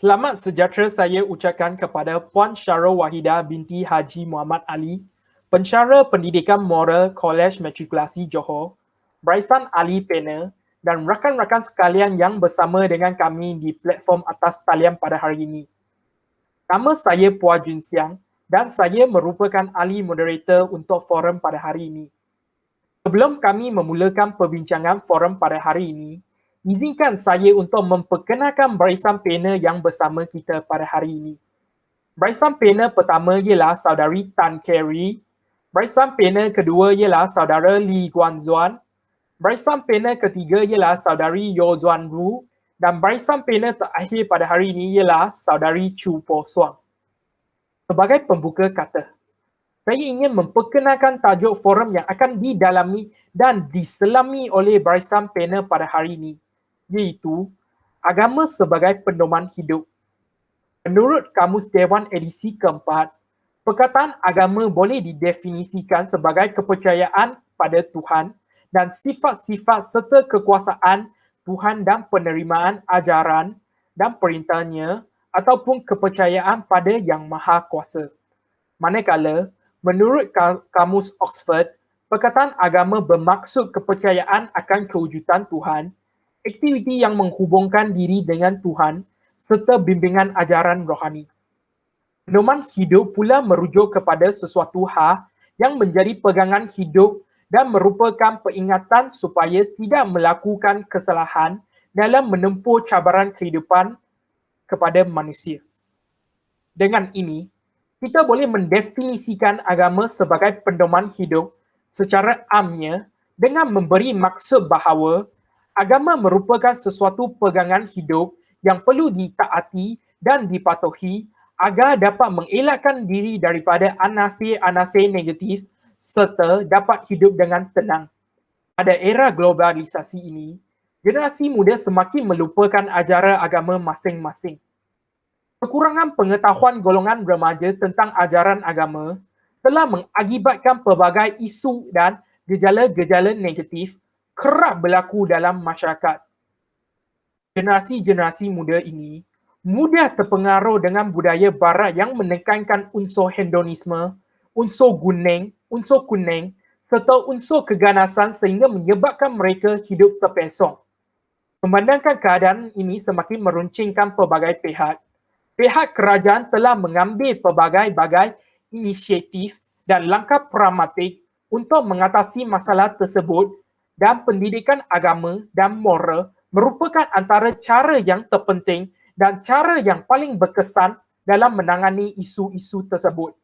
Selamat sejahtera saya ucapkan kepada Puan Syarul Wahidah binti Haji Muhammad Ali, Pensyara Pendidikan Moral Kolej Matrikulasi Johor, Barisan Ahli Panel dan rakan-rakan sekalian yang bersama dengan kami di platform atas talian pada hari ini. Nama saya Puan Jun Siang dan saya merupakan ahli moderator untuk forum pada hari ini. Sebelum kami memulakan perbincangan forum pada hari ini, izinkan saya untuk memperkenalkan barisan panel yang bersama kita pada hari ini. Barisan panel pertama ialah saudari Tan Kerry, barisan panel kedua ialah saudara Lee Guan Zuan, barisan panel ketiga ialah saudari Yo Zuan Ru dan barisan panel terakhir pada hari ini ialah saudari Chu Po Suang. Sebagai pembuka kata, saya ingin memperkenalkan tajuk forum yang akan didalami dan diselami oleh barisan panel pada hari ini, iaitu agama sebagai pedoman hidup. Menurut Kamus Dewan edisi keempat, perkataan agama boleh didefinisikan sebagai kepercayaan pada Tuhan dan sifat-sifat serta kekuasaan Tuhan dan penerimaan ajaran dan perintahnya ataupun kepercayaan pada Yang Maha Kuasa. Manakala, menurut Kamus Oxford, perkataan agama bermaksud kepercayaan akan kewujudan Tuhan, aktiviti yang menghubungkan diri dengan Tuhan, serta bimbingan ajaran rohani. Pedoman hidup pula merujuk kepada sesuatu hal yang menjadi pegangan hidup dan merupakan peringatan supaya tidak melakukan kesalahan dalam menempuh cabaran kehidupan kepada manusia. Dengan ini, kita boleh mendefinisikan agama sebagai pedoman hidup secara amnya dengan memberi maksud bahawa agama merupakan sesuatu pegangan hidup yang perlu ditaati dan dipatuhi agar dapat mengelakkan diri daripada anasir-anasir negatif serta dapat hidup dengan tenang. Pada era globalisasi ini, generasi muda semakin melupakan ajaran agama masing-masing. Kekurangan pengetahuan golongan remaja tentang ajaran agama telah mengakibatkan pelbagai isu dan gejala-gejala negatif kerap berlaku dalam masyarakat. Generasi-generasi muda ini mudah terpengaruh dengan budaya barat yang menekankan unsur hedonisme, unsur kuning, serta unsur keganasan sehingga menyebabkan mereka hidup terpesong. Memandangkan keadaan ini semakin meruncingkan pelbagai pihak kerajaan telah mengambil pelbagai inisiatif dan langkah pragmatik untuk mengatasi masalah tersebut dan pendidikan agama dan moral merupakan antara cara yang terpenting dan cara yang paling berkesan dalam menangani isu-isu tersebut.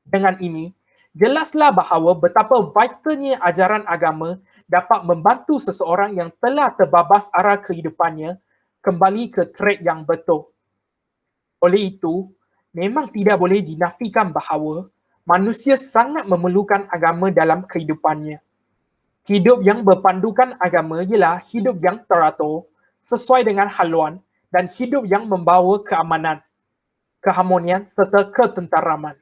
Dengan ini, jelaslah bahawa betapa vitalnya ajaran agama dapat membantu seseorang yang telah terbabas arah kehidupannya kembali ke track yang betul. Oleh itu, memang tidak boleh dinafikan bahawa manusia sangat memerlukan agama dalam kehidupannya. Hidup yang berpandukan agama ialah hidup yang teratur, sesuai dengan haluan dan hidup yang membawa keamanan, keharmonian serta ketenteraman.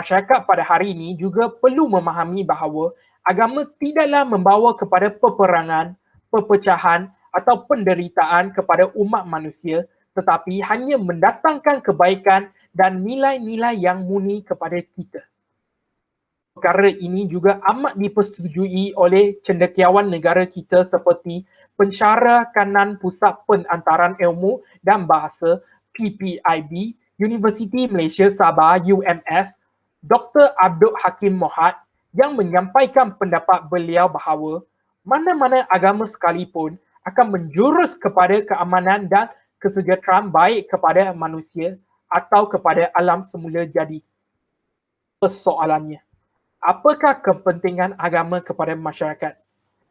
Masyarakat pada hari ini juga perlu memahami bahawa agama tidaklah membawa kepada peperangan, perpecahan atau penderitaan kepada umat manusia, tetapi hanya mendatangkan kebaikan dan nilai-nilai yang murni kepada kita. Perkara ini juga amat dipersetujui oleh cendekiawan negara kita seperti Pensyara Kanan Pusat Penantaran Ilmu dan Bahasa PPIB, Universiti Malaysia Sabah UMS, Dr. Abdul Hakim Mohad yang menyampaikan pendapat beliau bahawa mana-mana agama sekalipun akan menjurus kepada keamanan dan kesejahteraan baik kepada manusia atau kepada alam semula jadi. Persoalannya, apakah kepentingan agama kepada masyarakat?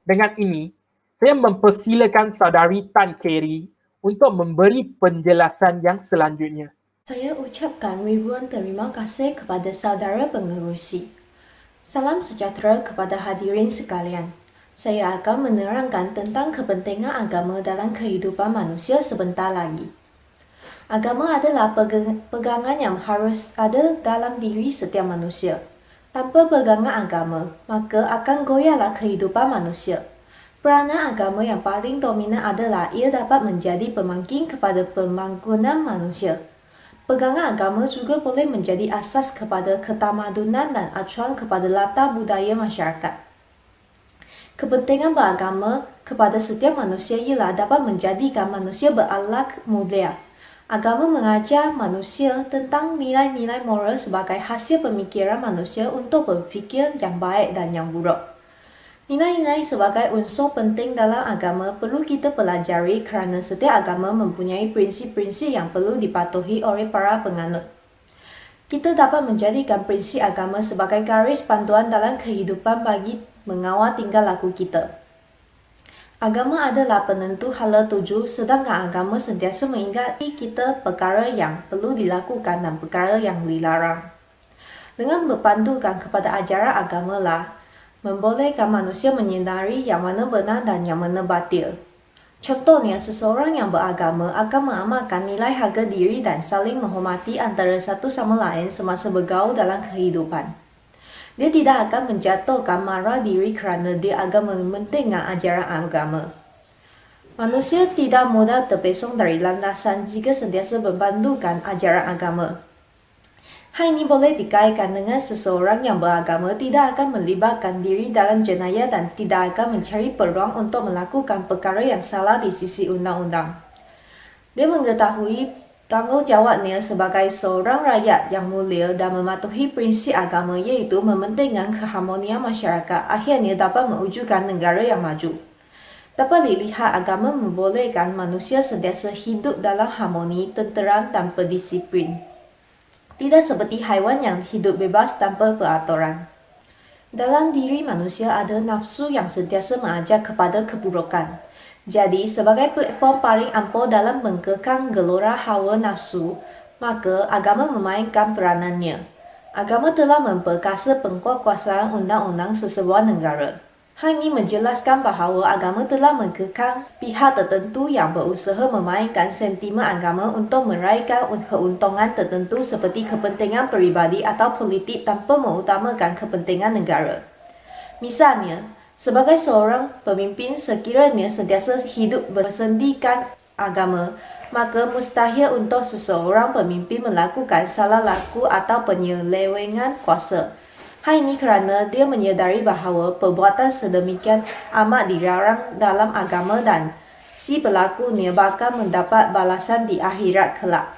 Dengan ini, saya mempersilakan saudari Tan Kerry untuk memberi penjelasan yang selanjutnya. Saya ucapkan ribuan terima kasih kepada saudara pengerusi. Salam sejahtera kepada hadirin sekalian. Saya akan menerangkan tentang kepentingan agama dalam kehidupan manusia sebentar lagi. Agama adalah pegangan yang harus ada dalam diri setiap manusia. Tanpa pegangan agama, maka akan goyahlah kehidupan manusia. Peranan agama yang paling dominan adalah ia dapat menjadi pemangkin kepada pembangunan manusia. Pegangan agama juga boleh menjadi asas kepada ketamadunan dan acuan kepada latar budaya masyarakat. Kepentingan beragama kepada setiap manusia ialah dapat menjadikan manusia berakhlak mulia. Agama mengajar manusia tentang nilai-nilai moral sebagai hasil pemikiran manusia untuk berfikir yang baik dan yang buruk. Nilai-nilai sebagai unsur penting dalam agama perlu kita pelajari kerana setiap agama mempunyai prinsip-prinsip yang perlu dipatuhi oleh para penganut. Kita dapat menjadikan prinsip agama sebagai garis panduan dalam kehidupan bagi mengawal tingkah laku kita. Agama adalah penentu hala tuju, sedangkan agama sentiasa mengingati kita perkara yang perlu dilakukan dan perkara yang dilarang. Dengan berpandukan kepada ajaran agama lah, membolehkan manusia menyedari yang mana benar dan yang mana batil. Contohnya, seseorang yang beragama akan mengamalkan nilai harga diri dan saling menghormati antara satu sama lain semasa bergaul dalam kehidupan. Dia tidak akan menjatuhkan marah diri kerana dia akan mementingkan ajaran agama. Manusia tidak mudah terpesong dari landasan jika sentiasa berpandukan ajaran agama. Hal ini boleh dikaitkan dengan seseorang yang beragama tidak akan melibatkan diri dalam jenayah dan tidak akan mencari peluang untuk melakukan perkara yang salah di sisi undang-undang. Dia mengetahui tanggungjawabnya sebagai seorang rakyat yang mulia dan mematuhi prinsip agama iaitu mementingkan keharmonian masyarakat, akhirnya dapat mewujudkan negara yang maju. Dapat dilihat agama membolehkan manusia sentiasa hidup dalam harmoni, tenteram dan berdisiplin. Tidak seperti haiwan yang hidup bebas tanpa peraturan. Dalam diri manusia ada nafsu yang sentiasa mengajak kepada keburukan. Jadi, sebagai platform paling ampuh dalam mengekang gelora hawa nafsu, maka agama memainkan peranannya. Agama telah memperkasa penguatkuasaan undang-undang sesebuah negara. Hal ini menjelaskan bahawa agama telah mengekang pihak tertentu yang berusaha memainkan sentimen agama untuk meraihkan keuntungan tertentu seperti kepentingan peribadi atau politik tanpa mengutamakan kepentingan negara. Misalnya, sebagai seorang pemimpin sekiranya sentiasa hidup bersendikan agama, maka mustahil untuk seseorang pemimpin melakukan salah laku atau penyelewengan kuasa. Hal ini kerana dia menyedari bahawa perbuatan sedemikian amat dilarang dalam agama dan si pelakunya bakal mendapat balasan di akhirat kelak.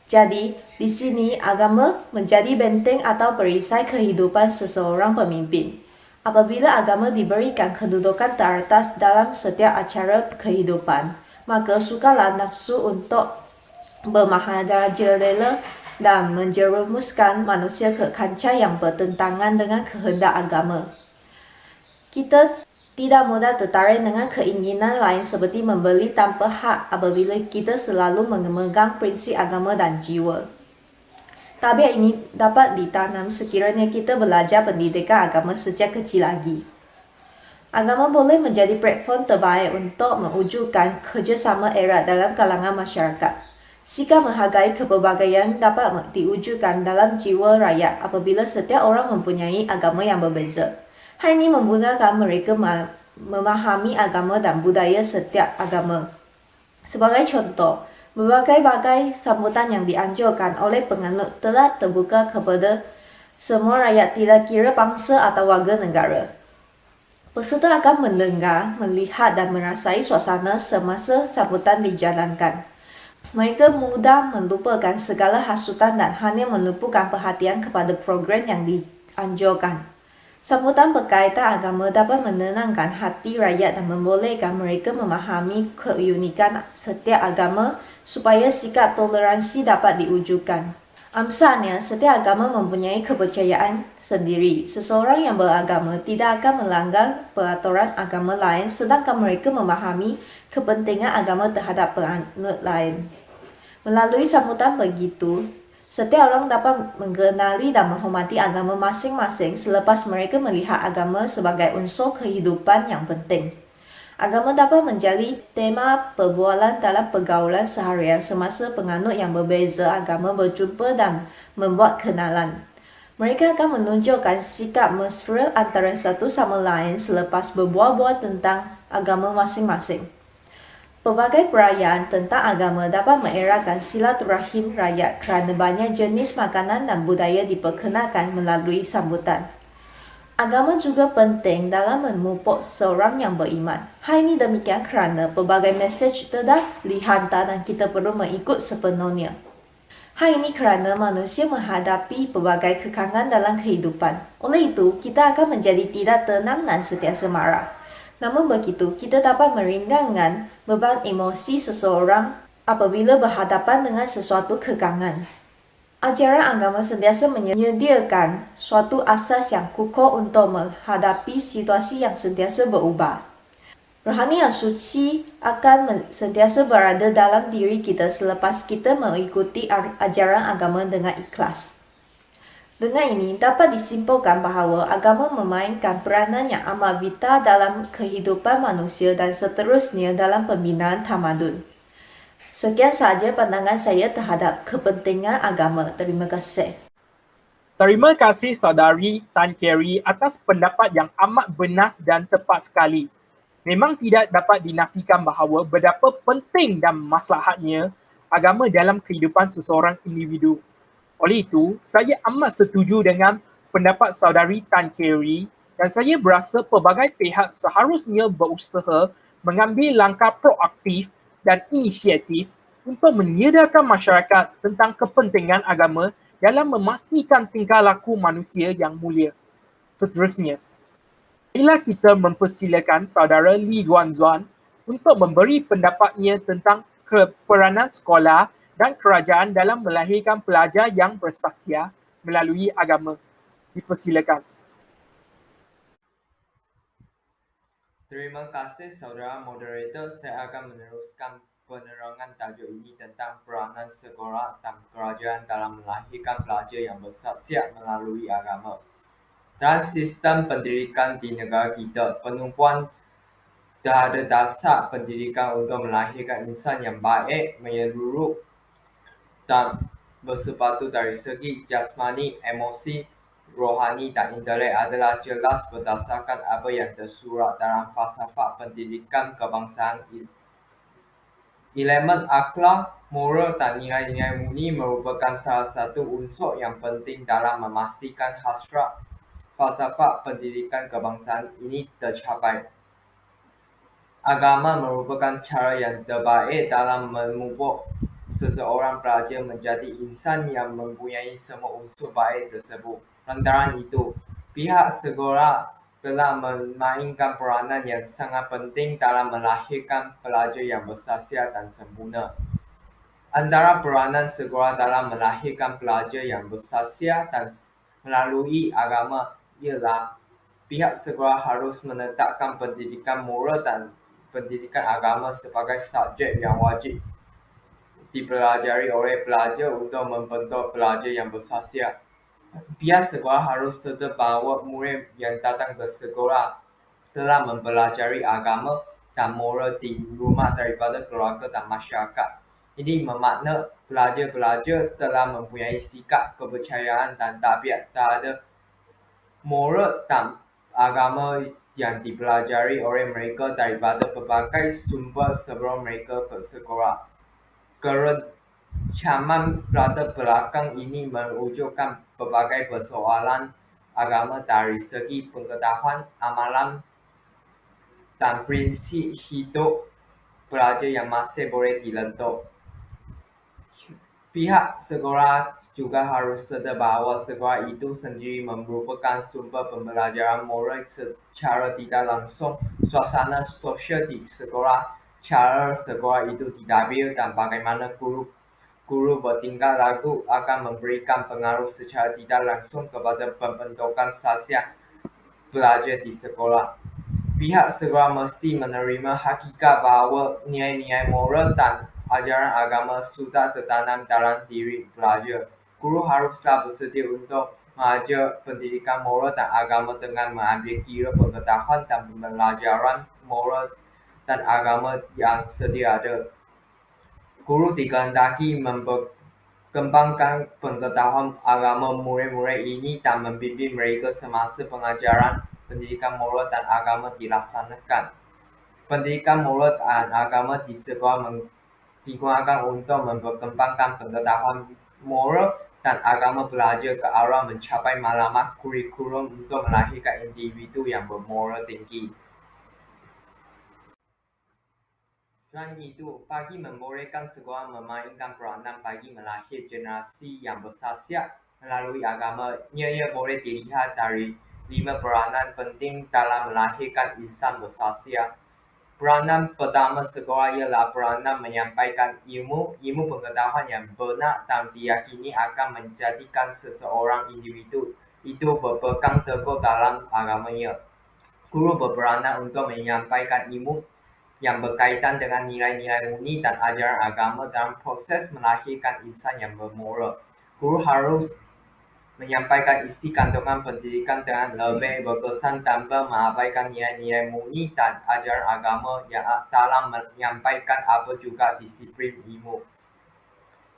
Jadi, di sini agama menjadi benteng atau perisai kehidupan seseorang pemimpin. Apabila agama diberikan kedudukan teratas dalam setiap acara kehidupan, maka sukarlah nafsu untuk bermaharajalela dan menjerumuskan manusia ke kancah yang bertentangan dengan kehendak agama. Kita tidak mudah tertarik dengan keinginan lain seperti membeli tanpa hak apabila kita selalu memegang prinsip agama dan jiwa. Tabiat ini dapat ditanam sekiranya kita belajar pendidikan agama sejak kecil lagi. Agama boleh menjadi platform terbaik untuk mewujudkan kerjasama erat dalam kalangan masyarakat. Sikap menghargai kepelbagaian dapat diwujudkan dalam jiwa rakyat apabila setiap orang mempunyai agama yang berbeza. Hal ini memudahkan mereka memahami agama dan budaya setiap agama. Sebagai contoh, berbagai-bagai sambutan yang dianjurkan oleh penganut telah terbuka kepada semua rakyat tidak kira bangsa atau warga negara. Peserta akan mendengar, melihat dan merasai suasana semasa sambutan dijalankan. Mereka mudah melupakan segala hasutan dan hanya menumpukan perhatian kepada program yang dianjurkan. Sambutan berkaitan agama dapat menenangkan hati rakyat dan membolehkan mereka memahami keunikan setiap agama supaya sikap toleransi dapat diwujudkan. Amsalnya, setiap agama mempunyai kepercayaan sendiri. Seseorang yang beragama tidak akan melanggar peraturan agama lain sedangkan mereka memahami kepentingan agama terhadap penganut lain. Melalui sambutan begitu, setiap orang dapat mengenali dan menghormati agama masing-masing selepas mereka melihat agama sebagai unsur kehidupan yang penting. Agama dapat menjadi tema perbualan dalam pergaulan seharian semasa penganut yang berbeza agama berjumpa dan membuat kenalan. Mereka akan menunjukkan sikap mesra antara satu sama lain selepas berbual-bual tentang agama masing-masing. Pelbagai perayaan tentang agama dapat mengeratkan silaturahim rakyat kerana banyak jenis makanan dan budaya diperkenalkan melalui sambutan. Agama juga penting dalam memupuk seorang yang beriman. Hal ini demikian kerana pelbagai mesej telah dihantar dan kita perlu mengikut sepenuhnya. Hal ini kerana manusia menghadapi pelbagai kekangan dalam kehidupan. Oleh itu, kita akan menjadi tidak tenang dan sentiasa marah. Namun begitu, kita dapat meringankan beban emosi seseorang apabila berhadapan dengan sesuatu kekangan. Ajaran agama sentiasa menyediakan suatu asas yang kukuh untuk menghadapi situasi yang sentiasa berubah. Rohani yang suci akan sentiasa berada dalam diri kita selepas kita mengikuti ajaran agama dengan ikhlas. Dengan ini, dapat disimpulkan bahawa agama memainkan peranan yang amat vital dalam kehidupan manusia dan seterusnya dalam pembinaan tamadun. Sekian sahaja pandangan saya terhadap kepentingan agama. Terima kasih. Terima kasih saudari Tan Kerry atas pendapat yang amat benar dan tepat sekali. Memang tidak dapat dinafikan bahawa betapa penting dan maslahatnya agama dalam kehidupan seseorang individu. Oleh itu, saya amat setuju dengan pendapat saudari Tan Kerry dan saya berasa pelbagai pihak seharusnya berusaha mengambil langkah proaktif dan inisiatif untuk menyedarkan masyarakat tentang kepentingan agama dalam memastikan tingkah laku manusia yang mulia. Seterusnya, marilah kita mempersilakan saudara Lee Guan Zuan untuk memberi pendapatnya tentang peranan sekolah dan kerajaan dalam melahirkan pelajar yang bersahsia melalui agama. Dipersilakan. Terima kasih saudara moderator. Saya akan meneruskan penerangan tajuk ini tentang peranan sekolah dan kerajaan dalam melahirkan pelajar yang bersahsia melalui agama. Dalam sistem pendidikan di negara kita, penumpuan terhadap dasar pendidikan untuk melahirkan insan yang baik, menyeluruh dan bersepatu dari segi jasmani, emosi, rohani dan intelek adalah jelas berdasarkan apa yang tersurat dalam falsafah pendidikan kebangsaan. Elemen akhlak, moral dan nilai-nilai murni merupakan salah satu unsur yang penting dalam memastikan hasrat falsafah pendidikan kebangsaan ini tercapai. Agama merupakan cara yang terbaik dalam memupuk seseorang pelajar menjadi insan yang mempunyai semua unsur baik tersebut. Lantaran itu, pihak sekolah telah memainkan peranan yang sangat penting dalam melahirkan pelajar yang bersahsia dan sempurna. Antara peranan sekolah dalam melahirkan pelajar yang bersahsia dan melalui agama ialah pihak sekolah harus menetapkan pendidikan moral dan pendidikan agama sebagai subjek yang wajib dipelajari oleh pelajar untuk membentuk pelajar yang bersahsia. Pihak sekolah harus sedar bahawa murid yang datang ke sekolah telah mempelajari agama dan moral di rumah daripada keluarga dan masyarakat. Ini bermakna pelajar-pelajar telah mempunyai sikap, kepercayaan dan tabiat terhadap moral dan agama yang dipelajari oleh mereka daripada berbagai sumber sebelum mereka ke sekolah. Kerencaman latar belakang ini mewujudkan berbagai persoalan agama dari segi pengetahuan, amalan, dan prinsip hidup pelajar yang masih boleh dibentuk. Pihak sekolah juga harus sedar bahawa sekolah itu sendiri merupakan sumber pembelajaran moral secara tidak langsung. Suasana sosial di sekolah, cara sekolah itu didapil dan bagaimana guru bertingkah laku akan memberikan pengaruh secara tidak langsung kepada pembentukan sahsia pelajar di sekolah. Pihak sekolah mesti menerima hakikat bahawa nilai-nilai moral dan ajaran agama sudah tertanam dalam diri pelajar. Guru haruslah bersedia untuk mengajar pendidikan moral dan agama dengan mengambil kira pengetahuan dan pembelajaran moral dan agama yang sedia ada. Guru dikehendaki kembangkan pengetahuan agama murid-murid ini dan membimbing mereka semasa pengajaran pendidikan moral dan agama dilaksanakan. Pendidikan moral dan agama di sekolah digunakan untuk memperkembangkan pengetahuan moral dan agama belajar ke arah mencapai matlamat kurikulum untuk melahirkan individu yang bermoral tinggi. Selain itu, bagi membolehkan sekolah memainkan peranan bagi melahir generasi yang bersaksiat melalui agama, ia boleh dilihat dari 5 peranan penting dalam melahirkan insan bersaksiat. Peranan pertama sekolah ialah peranan menyampaikan ilmu pengetahuan yang benar dan diyakini akan menjadikan seseorang individu itu berpegang teguh dalam agamanya. Guru berperanan untuk menyampaikan ilmu yang berkaitan dengan nilai-nilai murni dan ajaran agama dalam proses melahirkan insan yang bermoral. Guru harus menyampaikan isi kandungan pendidikan dengan lebih berkesan tanpa mengabaikan nilai-nilai murni dan ajaran agama yang dalam menyampaikan apa juga disiplin ilmu.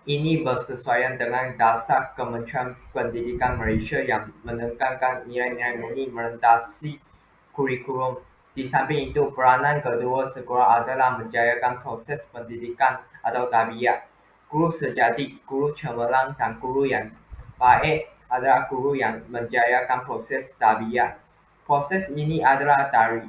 Ini bersesuaian dengan dasar Kementerian Pendidikan Malaysia yang menekankan nilai-nilai murni merendasi kurikulum. Di samping itu, peranan kedua sekolah adalah menjayakan proses pendidikan atau tarbiyah. Guru sejati, guru cemerlang, dan guru yang baik adalah guru yang menjayakan proses tarbiyah. Proses ini adalah dari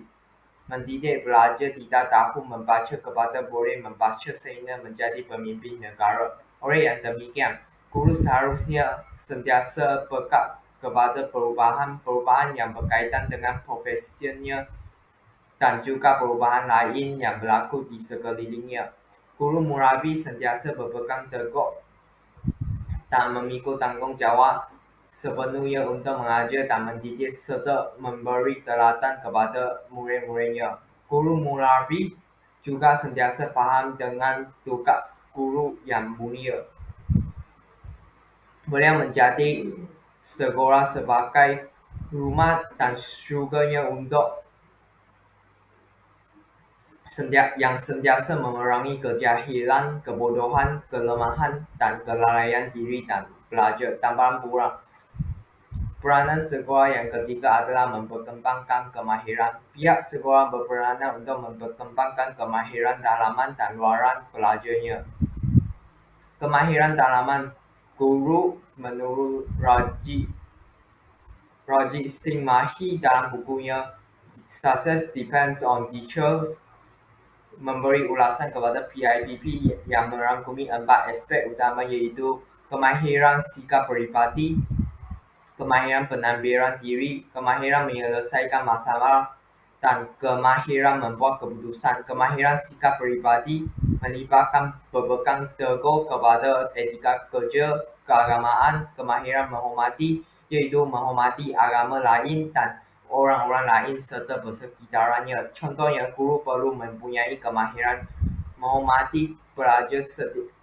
mendidik belajar tidak tahu membaca kepada boleh membaca sehingga menjadi pemimpin negara. Oleh yang demikian, guru seharusnya sentiasa peka kepada perubahan-perubahan yang berkaitan dengan profesinya dan juga perubahan lain yang berlaku di sekelilingnya. Guru murabi sentiasa berpegang teguh dan memikul tanggungjawab sepenuhnya untuk mengajar dan mendidik serta memberi teladan kepada murid-muridnya. Guru murabi juga sentiasa faham dengan tugas guru yang mulia. Beliau menjadi sekolah sebagai rumah dan surganya untuk yang sentiasa memerangi kejahilan, kebodohan, kelemahan, dan kelalaian diri dan belajar tanpa kurang. Peranan sekolah yang ketiga adalah memperkembangkan kemahiran. Pihak sekolah berperanan untuk memperkembangkan kemahiran dalaman dan luaran belajarnya. Kemahiran dalaman guru menurut Raji Singh Mahi dalam bukunya Success Depends on Teachers memberi ulasan kepada PIPP yang merangkumi 4 aspek utama iaitu kemahiran sikap peribadi, kemahiran penampilan diri, kemahiran menyelesaikan masalah, dan kemahiran membuat keputusan. Kemahiran sikap peribadi melibatkan berpegang teguh kepada etika kerja, keagamaan, kemahiran menghormati, iaitu menghormati agama lain dan orang-orang lain serta bersekitarannya. Contohnya, guru perlu mempunyai kemahiran menghormati pelajar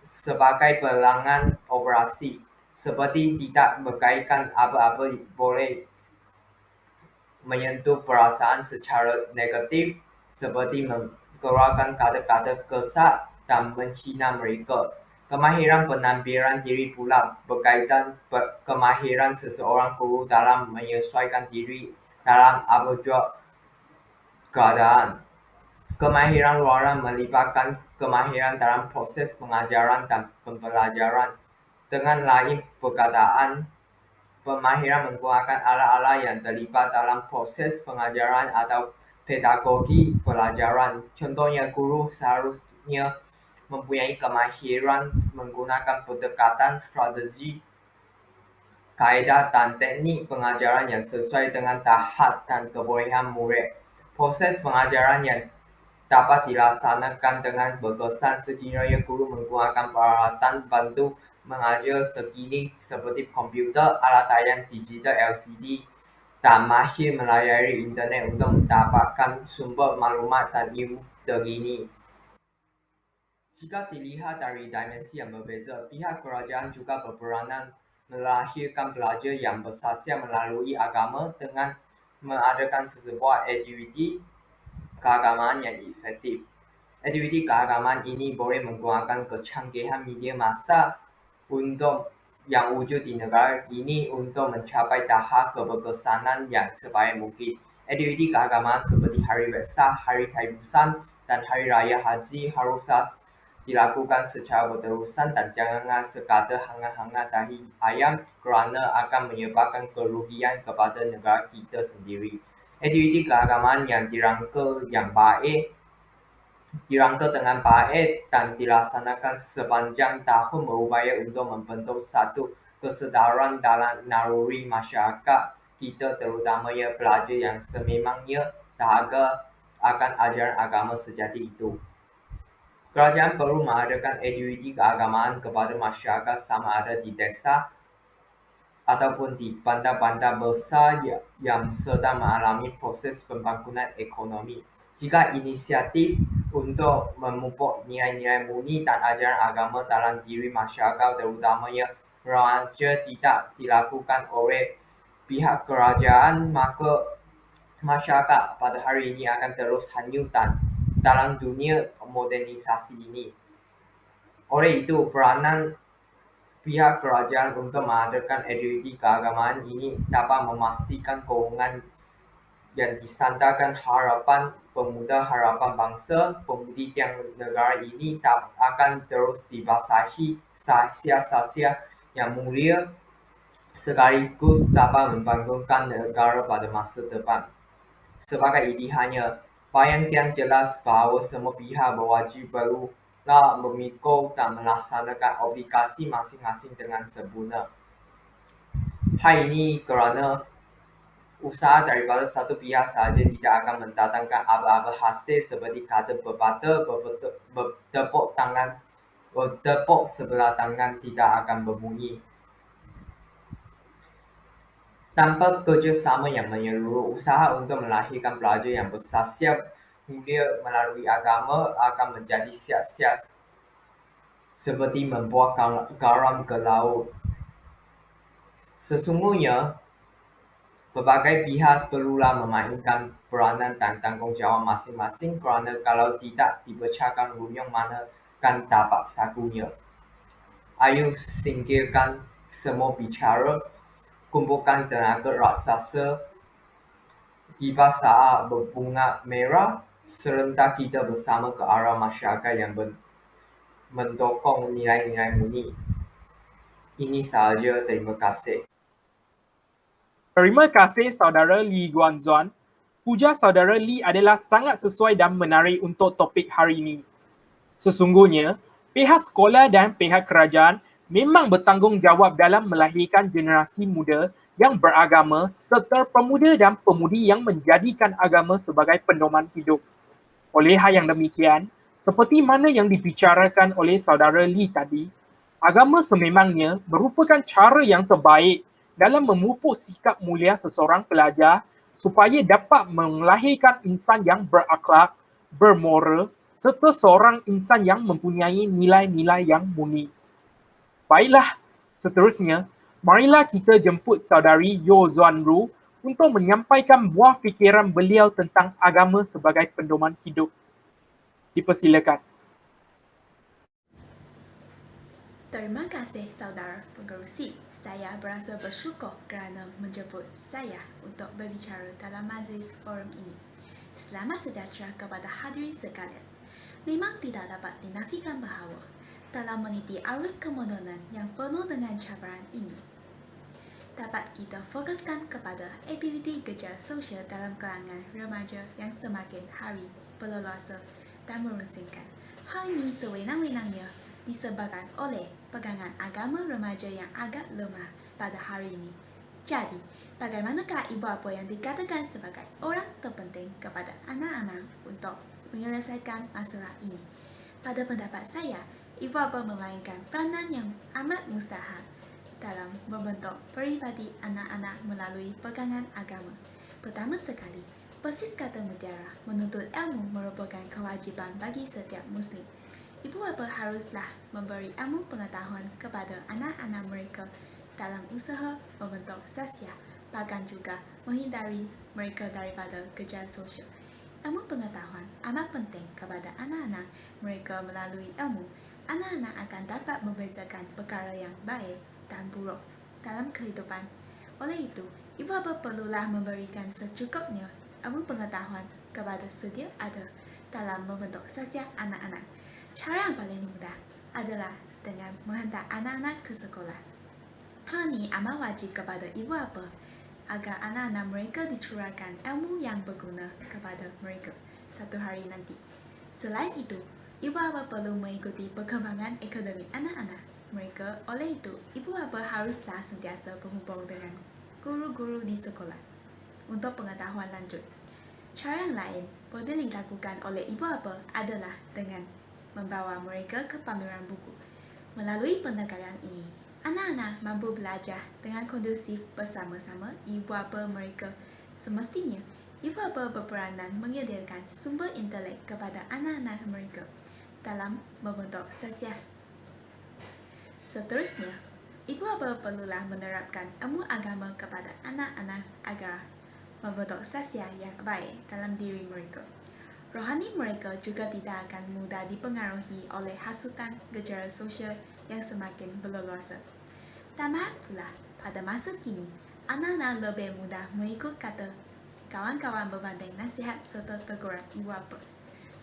sebagai pelanggan operasi, seperti tidak berkaitan apa-apa boleh menyentuh perasaan secara negatif, seperti mengeluarkan kata-kata kesat dan menghina mereka. Kemahiran penampilan diri pula berkaitan kemahiran seseorang guru dalam menyesuaikan diri dalam apa jua keadaan. Kemahiran luaran melibatkan kemahiran dalam proses pengajaran dan pembelajaran. Dengan lain perkataan, pemahiran menggunakan alat-alat yang terlibat dalam proses pengajaran atau pedagogi pelajaran. Contohnya, guru seharusnya mempunyai kemahiran menggunakan pendekatan strategi, kaedah dan teknik pengajaran yang sesuai dengan tahap dan kebolehan murid. Proses pengajaran yang dapat dilaksanakan dengan berkesan sekiranya guru menggunakan peralatan bantu mengajar terkini seperti komputer, alat tayang digital LCD, dan mahir melayari internet untuk mendapatkan sumber maklumat dan ilmu terkini. Jika dilihat dari dimensi yang berbeza, pihak kerajaan juga berperanan melahirkan pelajar yang bersaksiat melalui agama dengan mengadakan sesebuah aktiviti keagamaan yang efektif. Aktiviti keagamaan ini boleh menggunakan kecanggihan media massa untuk yang wujud di negara ini untuk mencapai tahap keberkesanan yang sebaik mungkin. Aktiviti keagamaan seperti Hari Waisak, Hari Taibusan, dan Hari Raya Haji harus dilakukan secara berterusan dan jangan sekadar hangat-hangat tahi ayam kerana akan menyebabkan kerugian kepada negara kita sendiri. Aktiviti keagamaan yang dirangka dengan baik dan dilaksanakan sepanjang tahun berupaya untuk membentuk satu kesedaran dalam naluri masyarakat kita terutamanya pelajar yang sememangnya dahaga akan ajaran agama sejati itu. Kerajaan perlu mengadakan aktiviti keagamaan kepada masyarakat sama ada di desa ataupun di bandar-bandar besar yang sedang mengalami proses pembangunan ekonomi. Jika inisiatif untuk memupuk nilai-nilai murni dan ajaran agama dalam diri masyarakat terutamanya remaja tidak dilakukan oleh pihak kerajaan, maka masyarakat pada hari ini akan terus hanyut dalam dunia modernisasi ini. Oleh itu, peranan pihak kerajaan untuk mengadakan aktiviti keagamaan ini dapat memastikan keuangan yang disandarkan harapan pemuda, harapan bangsa, pemudi yang negara ini akan terus dibasahi sasia-sasia yang mulia sekaligus dapat membangunkan negara pada masa depan. Sebagai intihannya, bayangkan jelas bahawa semua pihak berwajib perlulah memikul dan melaksanakan obligasi masing-masing dengan sempurna. Hal ini kerana usaha daripada satu pihak sahaja tidak akan mendatangkan apa-apa hasil seperti kata pepatah bertepuk sebelah tangan tidak akan berbunyi. Tanpa kerjasama yang menyeluruh, usaha untuk melahirkan pelajar yang bersasiap mulia melalui agama akan menjadi sia-sia seperti membuang garam ke laut. Sesungguhnya, berbagai pihak perlulah memainkan peranan dan tanggungjawab masing-masing kerana kalau tidak dipecahkan runyung mana akan dapat sagunya. Ayo singkirkan semua bicara, kumpulkan tenaga raksasa tiba saat berbunga merah, serentak kita bersama ke arah masyarakat yang mendokong nilai-nilai murni. Ini sahaja, terima kasih. Terima kasih saudara Lee Guanzuan. Puja saudara Lee adalah sangat sesuai dan menarik untuk topik hari ini. Sesungguhnya, pihak sekolah dan pihak kerajaan memang bertanggungjawab dalam melahirkan generasi muda yang beragama serta pemuda dan pemudi yang menjadikan agama sebagai pedoman hidup. Oleh hal yang demikian, seperti mana yang dibicarakan oleh saudara Lee tadi, agama sememangnya merupakan cara yang terbaik dalam memupuk sikap mulia seseorang pelajar supaya dapat melahirkan insan yang berakhlak, bermoral, serta seorang insan yang mempunyai nilai-nilai yang murni. Baiklah, seterusnya, marilah kita jemput saudari Yo Zuan Ru untuk menyampaikan buah fikiran beliau tentang agama sebagai pedoman hidup. Dipersilakan. Terima kasih saudara pengerusi. Saya berasa bersyukur kerana menjemput saya untuk berbicara dalam majlis forum ini. Selamat sejahtera kepada hadirin sekalian. Memang tidak dapat dinafikan bahawa dalam meniti arus kemodernan yang penuh dengan cabaran ini, dapat kita fokuskan kepada aktiviti kerja sosial dalam kalangan remaja yang semakin hari berleluasa dan merusingkan. Hal ini sewenang-wenangnya disebabkan oleh pegangan agama remaja yang agak lemah pada hari ini. Jadi, bagaimanakah ibu bapa yang dikatakan sebagai orang terpenting kepada anak-anak untuk menyelesaikan masalah ini? Pada pendapat saya, ibu bapa memainkan peranan yang amat mustahil dalam membentuk peribadi anak-anak melalui pegangan agama. Pertama sekali, persis kata mutiara, menuntut ilmu merupakan kewajiban bagi setiap Muslim. Ibu bapa haruslah memberi ilmu pengetahuan kepada anak-anak mereka dalam usaha membentuk sasya, bahkan juga menghindari mereka daripada kerja sosial. Ilmu pengetahuan amat penting kepada anak-anak mereka melalui ilmu anak-anak akan dapat membezakan perkara yang baik dan buruk dalam kehidupan. Oleh itu, ibu bapa perlulah memberikan secukupnya ilmu pengetahuan kepada sedia ada dalam membentuk sosial anak-anak. Cara yang paling mudah adalah dengan menghantar anak-anak ke sekolah. Hal ini amat wajib kepada ibu bapa agar anak-anak mereka dicurahkan ilmu yang berguna kepada mereka satu hari nanti. Selain itu, ibu bapa perlu mengikuti perkembangan akademik anak-anak mereka. Oleh itu, ibu bapa haruslah sentiasa berhubung dengan guru-guru di sekolah untuk pengetahuan lanjut. Cara yang lain boleh dilakukan oleh ibu bapa adalah dengan membawa mereka ke pameran buku. Melalui pendekatan ini, anak-anak mampu belajar dengan kondusif bersama-sama ibu bapa mereka. Semestinya, ibu bapa berperanan menyediakan sumber intelek kepada anak-anak mereka dalam membentuk sosial. Seterusnya, ibu bapa perlulah menerapkan ilmu agama kepada anak-anak agar membentuk sosial yang baik dalam diri mereka. Rohani mereka juga tidak akan mudah dipengaruhi oleh hasutan gejala sosial yang semakin berleluasa. Tambahan pula, pada masa kini, anak-anak lebih mudah mengikut kata kawan-kawan berbanding nasihat serta teguran ibu bapa.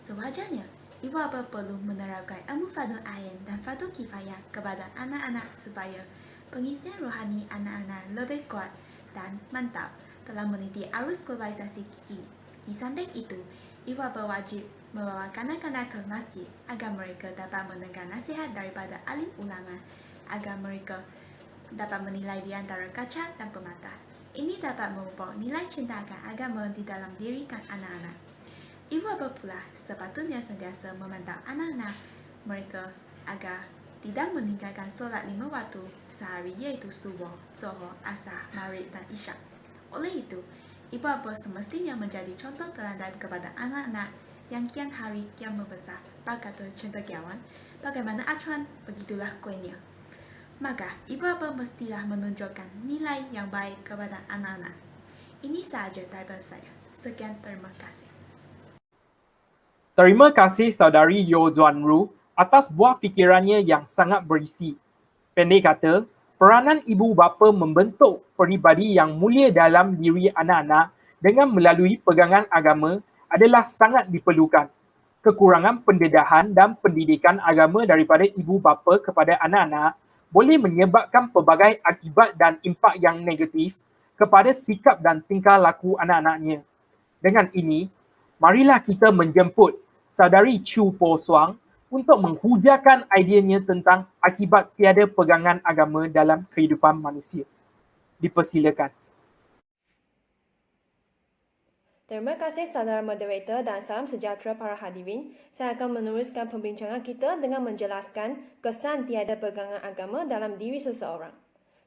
Sewajarnya, ibu bapa perlu menerapkan ilmu fardu ain dan fardu kifayah kepada anak-anak supaya pengisian rohani anak-anak lebih kuat dan mantap dalam meniti arus globalisasi ini. Di samping itu, ibu bapa wajib membawa kanak-kanak ke masjid agar mereka dapat mendengar nasihat daripada alim ulama agar mereka dapat menilai di antara kaca dan permata. Ini dapat memupuk nilai cinta akan agama di dalam diri anak-anak. Ibu bapa pula sepatutnya sentiasa memantau anak-anak mereka agar tidak meninggalkan solat 5 waktu sehari iaitu subuh, zuhur, asar, maghrib dan isyak. Oleh itu, ibu bapa semestinya menjadi contoh teladan kepada anak-anak yang kian hari kian membesar. Berkata cendekiawan, bagaimana acuan, begitulah kuenya. Maka, ibu bapa mestilah menunjukkan nilai yang baik kepada anak-anak. Ini sahaja daripada saya. Sekian, terima kasih. Terima kasih saudari Yo Zuan Ru atas buah fikirannya yang sangat berisi. Pendek kata, peranan ibu bapa membentuk peribadi yang mulia dalam diri anak-anak dengan melalui pegangan agama adalah sangat diperlukan. Kekurangan pendedahan dan pendidikan agama daripada ibu bapa kepada anak-anak boleh menyebabkan pelbagai akibat dan impak yang negatif kepada sikap dan tingkah laku anak-anaknya. Dengan ini, marilah kita menjemput saudari Chu Po Suang untuk menghujakan ideanya tentang akibat tiada pegangan agama dalam kehidupan manusia. Dipersilakan. Terima kasih saudara moderator dan salam sejahtera para hadirin. Saya akan meneruskan pembincangan kita dengan menjelaskan kesan tiada pegangan agama dalam diri seseorang.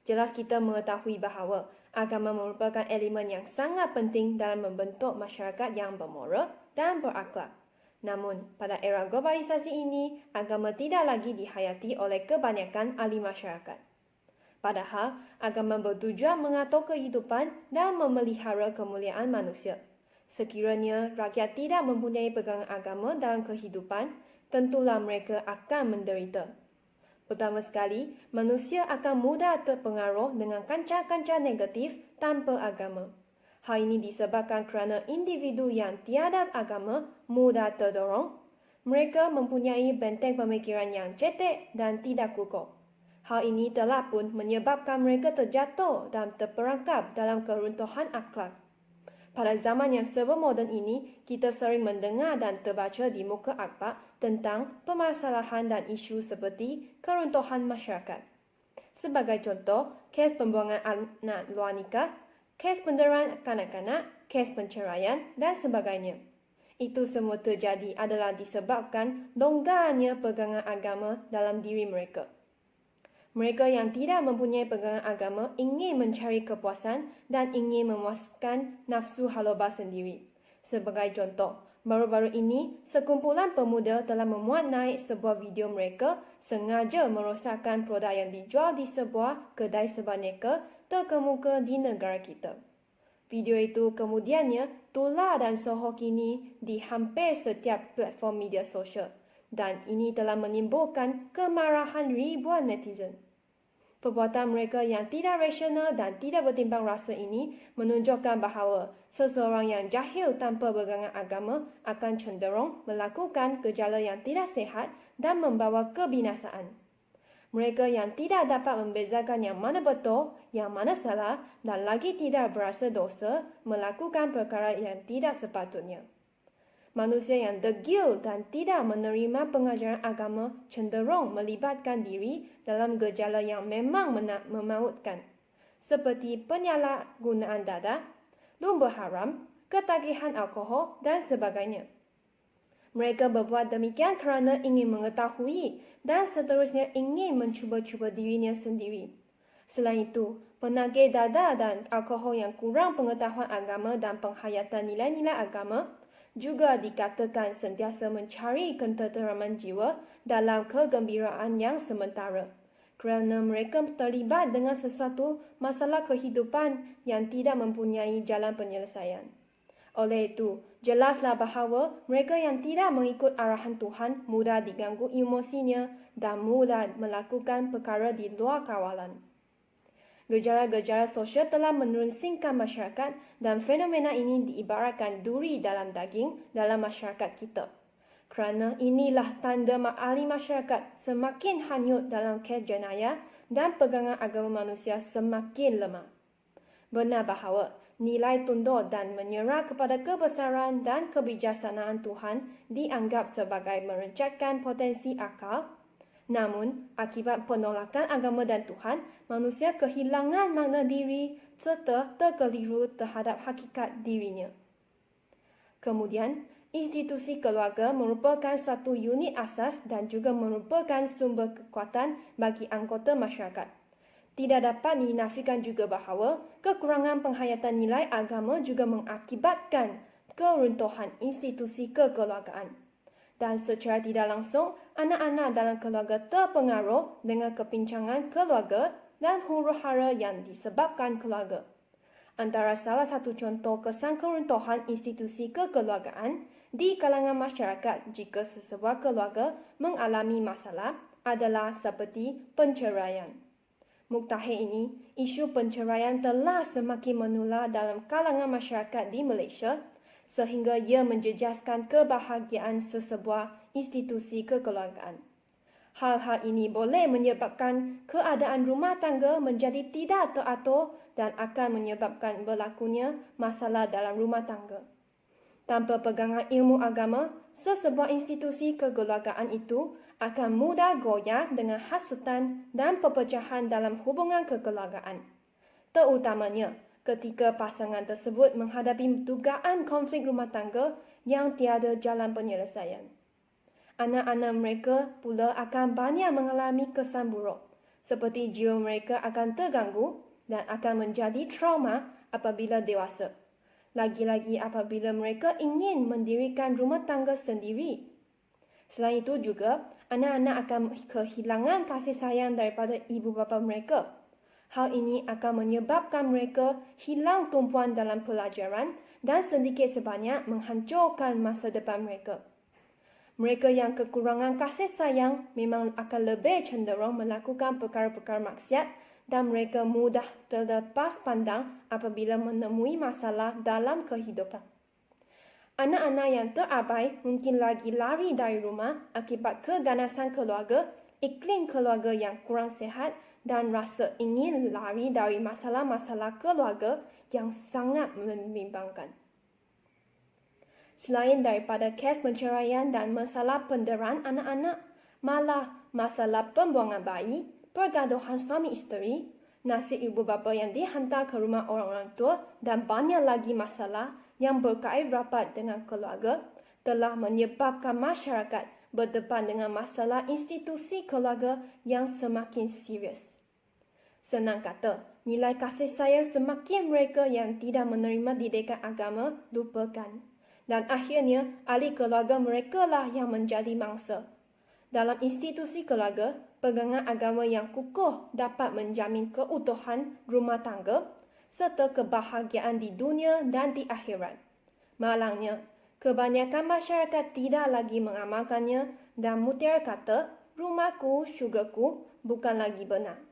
Jelas kita mengetahui bahawa agama merupakan elemen yang sangat penting dalam membentuk masyarakat yang bermoral dan berakhlak. Namun, pada era globalisasi ini, agama tidak lagi dihayati oleh kebanyakan ahli masyarakat. Padahal, agama bertujuan mengatur kehidupan dan memelihara kemuliaan manusia. Sekiranya rakyat tidak mempunyai pegangan agama dalam kehidupan, tentulah mereka akan menderita. Pertama sekali, manusia akan mudah terpengaruh dengan kancah-kancah negatif tanpa agama. Hal ini disebabkan kerana individu yang tiada agama mudah terdorong. Mereka mempunyai benteng pemikiran yang cetek dan tidak kukuh. Hal ini telah pun menyebabkan mereka terjatuh dan terperangkap dalam keruntuhan akhlak. Pada zaman yang serba moden ini, kita sering mendengar dan terbaca di muka akhbar tentang permasalahan dan isu seperti keruntuhan masyarakat. Sebagai contoh, kes pembuangan anak luar nikah, kes penderaan kanak-kanak, kes penceraian dan sebagainya. Itu semua terjadi adalah disebabkan longgarnya pegangan agama dalam diri mereka. Mereka yang tidak mempunyai pegangan agama ingin mencari kepuasan dan ingin memuaskan nafsu halaba sendiri. Sebagai contoh, baru-baru ini, sekumpulan pemuda telah memuat naik sebuah video mereka sengaja merosakkan produk yang dijual di sebuah kedai sebaneka terkemuka di negara kita. Video itu kemudiannya tular dan sohor kini di hampir setiap platform media sosial. dan ini telah menimbulkan kemarahan ribuan netizen. Perbuatan mereka yang tidak rasional dan tidak bertimbang rasa ini menunjukkan bahawa seseorang yang jahil tanpa pegangan agama akan cenderung melakukan gejala yang tidak sihat dan membawa kebinasaan. Mereka yang tidak dapat membezakan yang mana betul, yang mana salah dan lagi tidak berasa dosa melakukan perkara yang tidak sepatutnya. Manusia yang degil dan tidak menerima pengajaran agama cenderung melibatkan diri dalam gejala yang memang memautkan, seperti penyalahgunaan dada, lumba haram, ketagihan alkohol dan sebagainya. Mereka berbuat demikian kerana ingin mengetahui dan seterusnya ingin mencuba-cuba dirinya sendiri. Selain itu, penagih dada dan alkohol yang kurang pengetahuan agama dan penghayatan nilai-nilai agama juga dikatakan sentiasa mencari ketenteraman jiwa dalam kegembiraan yang sementara kerana mereka terlibat dengan sesuatu masalah kehidupan yang tidak mempunyai jalan penyelesaian. Oleh itu, jelaslah bahawa mereka yang tidak mengikut arahan Tuhan mudah diganggu emosinya dan mudah melakukan perkara di luar kawalan. Gejala-gejala sosial telah menerunsingkan masyarakat dan fenomena ini diibaratkan duri dalam daging dalam masyarakat kita. Kerana inilah tanda ahli masyarakat semakin hanyut dalam kes jenayah dan pegangan agama manusia semakin lemah. Benar bahawa nilai tunduk dan menyerah kepada kebesaran dan kebijaksanaan Tuhan dianggap sebagai merencatkan potensi akal. Namun, akibat penolakan agama dan Tuhan, manusia kehilangan makna diri serta terkeliru terhadap hakikat dirinya. Kemudian, institusi keluarga merupakan suatu unit asas dan juga merupakan sumber kekuatan bagi anggota masyarakat. Tidak dapat dinafikan juga bahawa kekurangan penghayatan nilai agama juga mengakibatkan keruntuhan institusi kekeluargaan. Dan secara tidak langsung, anak-anak dalam keluarga terpengaruh dengan kepincangan keluarga dan huru-hara yang disebabkan keluarga. Antara salah satu contoh kesan keruntuhan institusi kekeluargaan di kalangan masyarakat jika sesebuah keluarga mengalami masalah adalah seperti penceraian. Muktakhir ini, isu penceraian telah semakin menular dalam kalangan masyarakat di Malaysia sehingga ia menjejaskan kebahagiaan sesebuah institusi kekeluargaan. Hal-hal ini boleh menyebabkan keadaan rumah tangga menjadi tidak teratur dan akan menyebabkan berlakunya masalah dalam rumah tangga. Tanpa pegangan ilmu agama, sesebuah institusi kekeluargaan itu akan mudah goyah dengan hasutan dan perpecahan dalam hubungan kekeluargaan. Terutamanya, ketika pasangan tersebut menghadapi dugaan konflik rumah tangga yang tiada jalan penyelesaian. Anak-anak mereka pula akan banyak mengalami kesan buruk, seperti jiwa mereka akan terganggu dan akan menjadi trauma apabila dewasa. Lagi-lagi apabila mereka ingin mendirikan rumah tangga sendiri. Selain itu juga, anak-anak akan kehilangan kasih sayang daripada ibu bapa mereka. Hal ini akan menyebabkan mereka hilang tumpuan dalam pelajaran dan sedikit sebanyak menghancurkan masa depan mereka. Mereka yang kekurangan kasih sayang memang akan lebih cenderung melakukan perkara-perkara maksiat dan mereka mudah terlepas pandang apabila menemui masalah dalam kehidupan. Anak-anak yang terabai mungkin lagi lari dari rumah akibat keganasan keluarga, iklim keluarga yang kurang sihat dan rasa ingin lari dari masalah-masalah keluarga yang sangat membimbangkan. Selain daripada kes penceraian dan masalah penderaan anak-anak, malah masalah pembuangan bayi, pergaduhan suami isteri, nasib ibu bapa yang dihantar ke rumah orang-orang tua dan banyak lagi masalah yang berkait rapat dengan keluarga telah menyebabkan masyarakat berdepan dengan masalah institusi keluarga yang semakin serius. Senang kata, nilai kasih sayang semakin mereka yang tidak menerima didikan agama lupakan. Dan akhirnya, ahli keluarga mereka lah yang menjadi mangsa. Dalam institusi keluarga, pegangan agama yang kukuh dapat menjamin keutuhan rumah tangga serta kebahagiaan di dunia dan di akhirat. Malangnya, Kebanyakan masyarakat tidak lagi mengamalkannya dan mutiara kata, rumahku, syurgaku bukan lagi benar.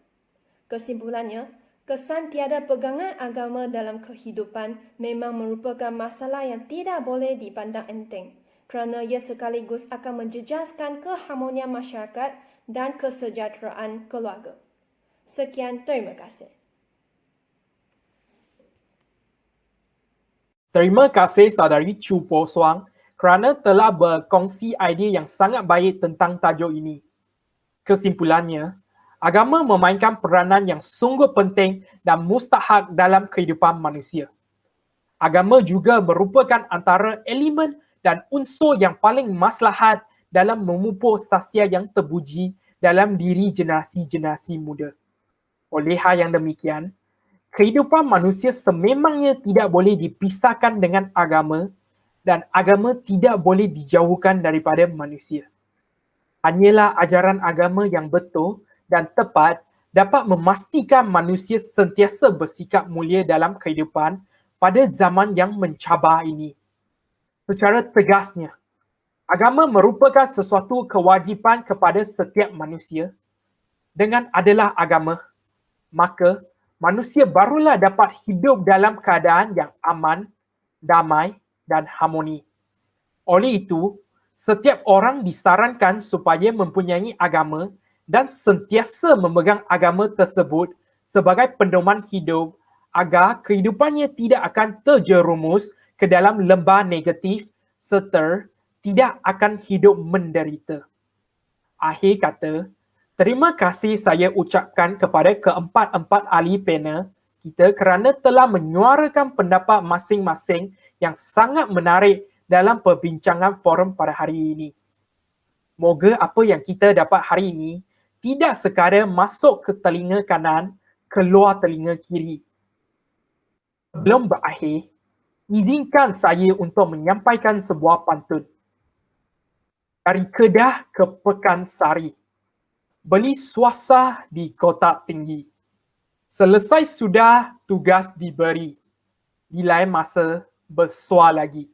Kesimpulannya, kesan tiada pegangan agama dalam kehidupan memang merupakan masalah yang tidak boleh dipandang enteng kerana ia sekaligus akan menjejaskan keharmonian masyarakat dan kesejahteraan keluarga. Sekian, terima kasih. Terima kasih saudari Chu Po Suang kerana telah berkongsi idea yang sangat baik tentang tajuk ini. Kesimpulannya, agama memainkan peranan yang sungguh penting dan mustahak dalam kehidupan manusia. Agama juga merupakan antara elemen dan unsur yang paling maslahat dalam memupuk sahsia yang terpuji dalam diri generasi-generasi muda. Oleh hal yang demikian, kehidupan manusia sememangnya tidak boleh dipisahkan dengan agama dan agama tidak boleh dijauhkan daripada manusia. Hanyalah ajaran agama yang betul dan tepat dapat memastikan manusia sentiasa bersikap mulia dalam kehidupan pada zaman yang mencabar ini. Secara tegasnya, agama merupakan sesuatu kewajipan kepada setiap manusia. Dengan adalah agama, maka manusia barulah dapat hidup dalam keadaan yang aman, damai dan harmoni. Oleh itu, setiap orang disarankan supaya mempunyai agama dan sentiasa memegang agama tersebut sebagai pedoman hidup agar kehidupannya tidak akan terjerumus ke dalam lembah negatif serta tidak akan hidup menderita. Akhir kata, terima kasih saya ucapkan kepada keempat-empat ahli panel kita kerana telah menyuarakan pendapat masing-masing yang sangat menarik dalam perbincangan forum pada hari ini. Moga apa yang kita dapat hari ini tidak sekadar masuk ke telinga kanan, keluar telinga kiri. Sebelum berakhir, izinkan saya untuk menyampaikan sebuah pantun. Dari Kedah ke Pekansari, beli swasa di kotak tinggi. Selesai sudah tugas diberi. Di lain masa, bersuar lagi.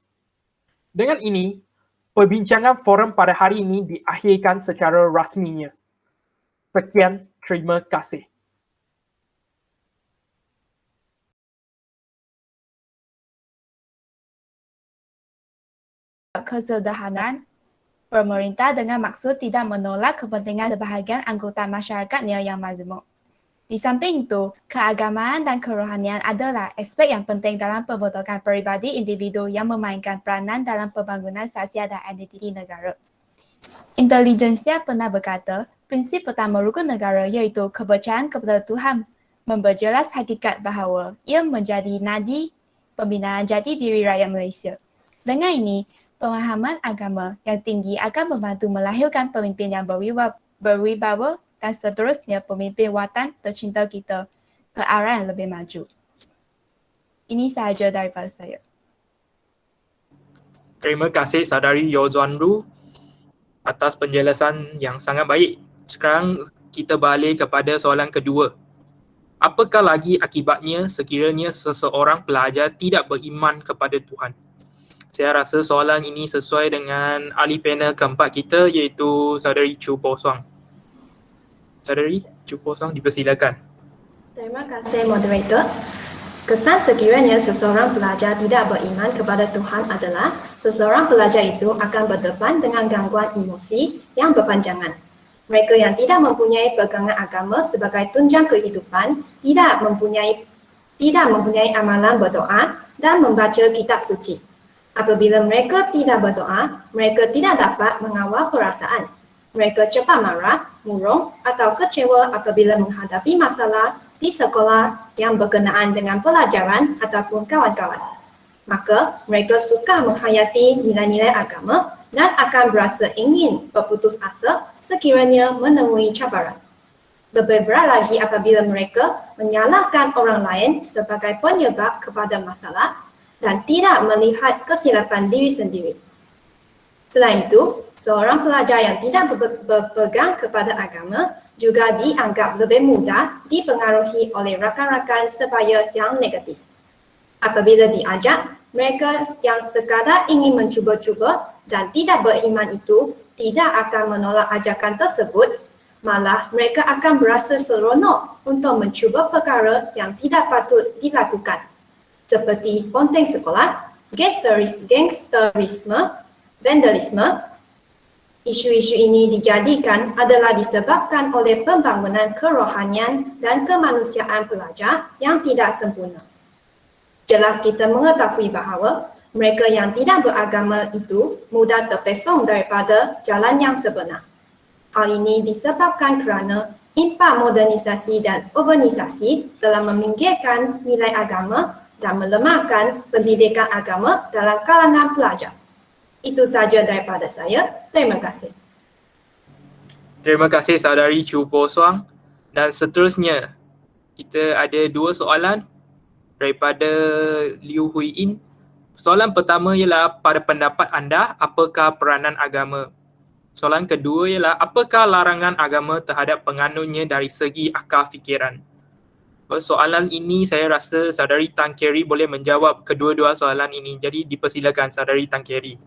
Dengan ini, perbincangan forum pada hari ini diakhirkan secara rasminya. Sekian, terima kasih. Kesederhanaan pemerintah dengan maksud tidak menolak kepentingan sebahagian anggota masyarakatnya yang majmuk. Di samping itu, keagamaan dan kerohanian adalah aspek yang penting dalam pembentukan peribadi individu yang memainkan peranan dalam pembangunan sahsia dan identiti negara. Intelijensia pernah berkata, prinsip pertama rukun negara iaitu kepercayaan kepada Tuhan memperjelas hakikat bahawa ia menjadi nadi pembinaan jati diri rakyat Malaysia. Dengan ini, pemahaman agama yang tinggi akan membantu melahirkan pemimpin yang berwibawa dan seterusnya pemimpin watan tercinta kita ke arah yang lebih maju. Ini sahaja daripada saya. Terima kasih saudari Yo Zuan Ru atas penjelasan yang sangat baik. Sekarang kita balik kepada soalan kedua. Apakah lagi akibatnya sekiranya seseorang pelajar tidak beriman kepada Tuhan? Saya rasa soalan ini sesuai dengan ahli panel keempat kita iaitu saudari Chu Po Suang. Saudari Chu Po Suang, dipersilakan. Terima kasih moderator. Kesan sekiranya seseorang pelajar tidak beriman kepada Tuhan adalah seseorang pelajar itu akan berdepan dengan gangguan emosi yang berpanjangan. Mereka yang tidak mempunyai pegangan agama sebagai tunjang kehidupan, tidak mempunyai amalan berdoa dan membaca kitab suci. Apabila mereka tidak berdoa, mereka tidak dapat mengawal perasaan. Mereka cepat marah, murung atau kecewa apabila menghadapi masalah di sekolah yang berkenaan dengan pelajaran ataupun kawan-kawan. Maka mereka suka menghayati nilai-nilai agama dan akan berasa ingin berputus asa sekiranya menemui cabaran. Lebih berat lagi apabila mereka menyalahkan orang lain sebagai penyebab kepada masalah dan tidak melihat kesilapan diri sendiri. Selain itu, seorang pelajar yang tidak berpegang kepada agama juga dianggap lebih mudah dipengaruhi oleh rakan-rakan sebaya yang negatif. Apabila diajak Mereka yang sekadar ingin mencuba-cuba dan tidak beriman itu tidak akan menolak ajakan tersebut, malah mereka akan berasa seronok untuk mencuba perkara yang tidak patut dilakukan, seperti ponteng sekolah, gangsterisme, vandalisme. Isu-isu ini dijadikan adalah disebabkan oleh pembangunan kerohanian dan kemanusiaan pelajar yang tidak sempurna. Jelas kita mengetahui bahawa mereka yang tidak beragama itu mudah terpesong daripada jalan yang sebenar. Hal ini disebabkan kerana impak modernisasi dan urbanisasi telah meminggirkan nilai agama dan melemahkan pendidikan agama dalam kalangan pelajar. Itu sahaja daripada saya. Terima kasih. Terima kasih saudari Chu Po Suang. Dan seterusnya, kita ada 2 soalan daripada Liu Hui In. Soalan pertama ialah, pada pendapat anda, apakah peranan agama? Soalan kedua ialah, apakah larangan agama terhadap penganutnya dari segi akal fikiran? Soalan ini saya rasa saudari Tan Kerry boleh menjawab kedua-dua soalan ini. Jadi dipersilakan saudari Tan Kerry.